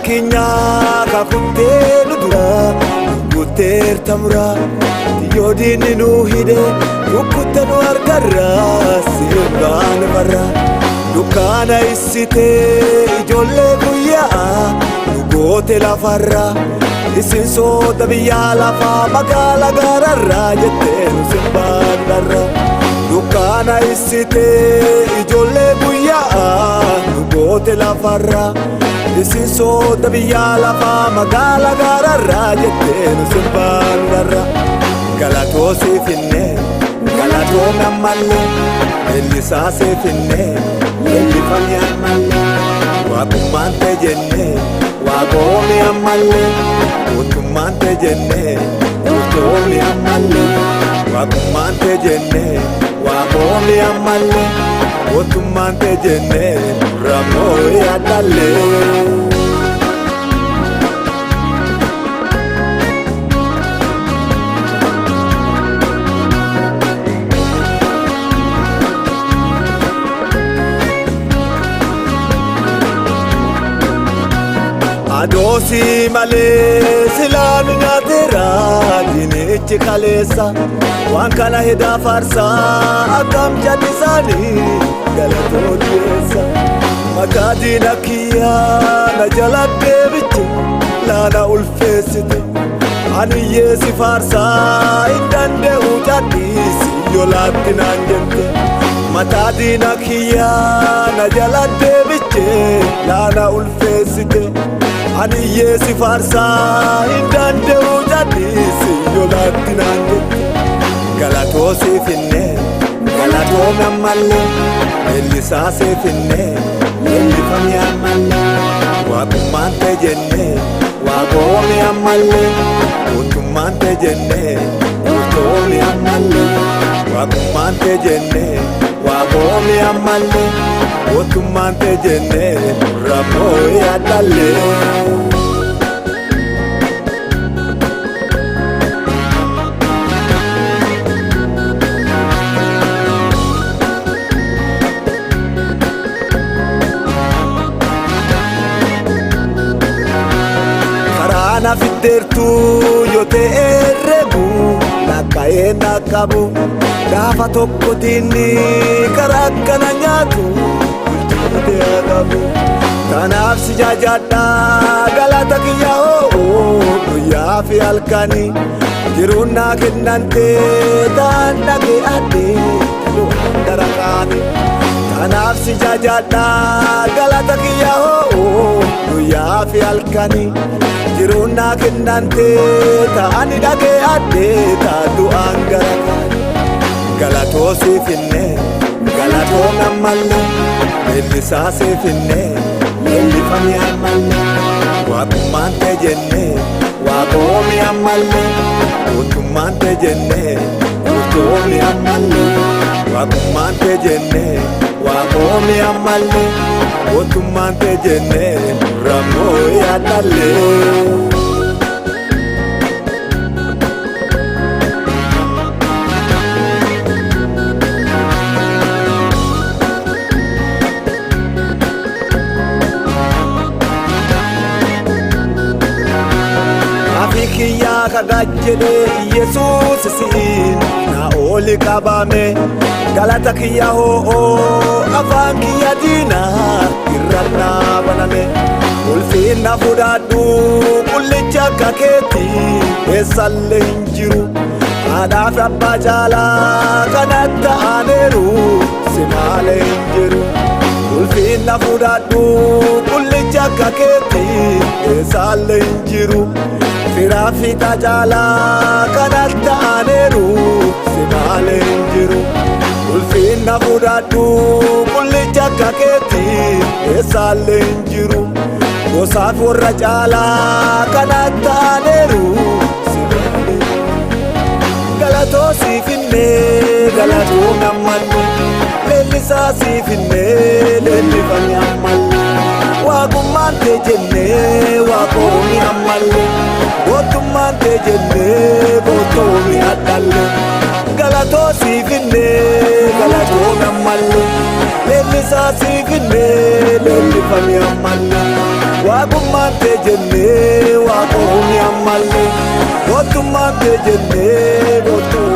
keenya kakuttee nu dura gutteerta mura yoodiin nu hidhe rukkutte nu harkarra simbaan barra dukkaana issitee ijoollee guyyaa nu goote lafarra isin soota biyyaa lafaa magaala gaararraa jettee nu simbaan barra dukkaana issitee ijoollee guyyaa nu goote lafarra isin soota biyyaa lafaa magaala gaararraa jettee nu simbaan barra galatoo siifinne galatoo nammalle ellisaa siifinne ellifamii ammalle waaqummaan ta'e jenne waaqoomi ammalle mootummaan ta'e jenne mootummi ammalle waaqummaan ta'e jenne waaqoomi ammalle mootummaan ta'e jenne ramoo yaadalle. Adosi male silanu nyatera dinichi kalesa wankana heda farsa akam jadisani galato diesa makadina kiya na jalabbe bichu lana ulfesite anu yesi farsa indande ujadisi yolatina njemte matadina kiya na jalabbe bichu lana ulfesite ani yesi farsa indande ujadisi yolatina njemte galatoo siifinne galatoo nammalle ellisaa siifinne ellifamii ammalle waaqummaan ta'e jenne waaqoomi ammalle mootummaan ta'e jenne mootummi ammalle waaqummaan ta'e jenne waaqoomi ammalle mootummaan ta'e jenne ramoo yaadalle. Na fiddertu yote errebu nakkae nakabu gaafa tokkotinni karakkana nyaatu bulchite agabu kanaaf si jaajadha galata kiyya guyyaa fi halkani jiruun naa kennante taan dhagee adde darakaani kanaaf si jaajadha galata kiyya guyyaa fi halkani jiruun naa kennante taani dhagee adde taatu angara galatoo siifinne galatoo nammalle ellisaa siifinne ellifamii ammalle waaqummaan ta'e jenne waaqoomi ammalle mootummaan ta'e jenne mootummi ammalle waaqummaan ta'e jenne waaqoomi ammalle mootummaan ta'e jenne ramoo yaadalle. Afikiya kagajjede Yesuus siin na oli qabame galata kiyya afaan kiyya diina irranna baname ulfinna fudhadhu qullicha akka keetti eessalle hin jiru haadhaaf abbaa caalaa kanatti aaneeru si malee hin jiru ulfinna fudhadhu qullicha akka keetti eessalle hin jiru firaa fi caalaa kanatti aaneeru si malee hin jiru ulfinna fudhadhu qullicha akka keetti eessalle hin jiru gosaaf warra caalaa kanatti aaneeru si malee galatoo siifinne galatoo nammalle leellisaa siifinne leellifamii ammalle waaqummaan ta'e jenne waaqoomi ammalle mootummaan ta'e jenne mootummi addalle galatoo siifinne galatoo nammalle leellisaa siifinne leellifamii ammalle waaqummaan ta'e jenne waaqoomni ammallee gootummaa kee jenne gootuu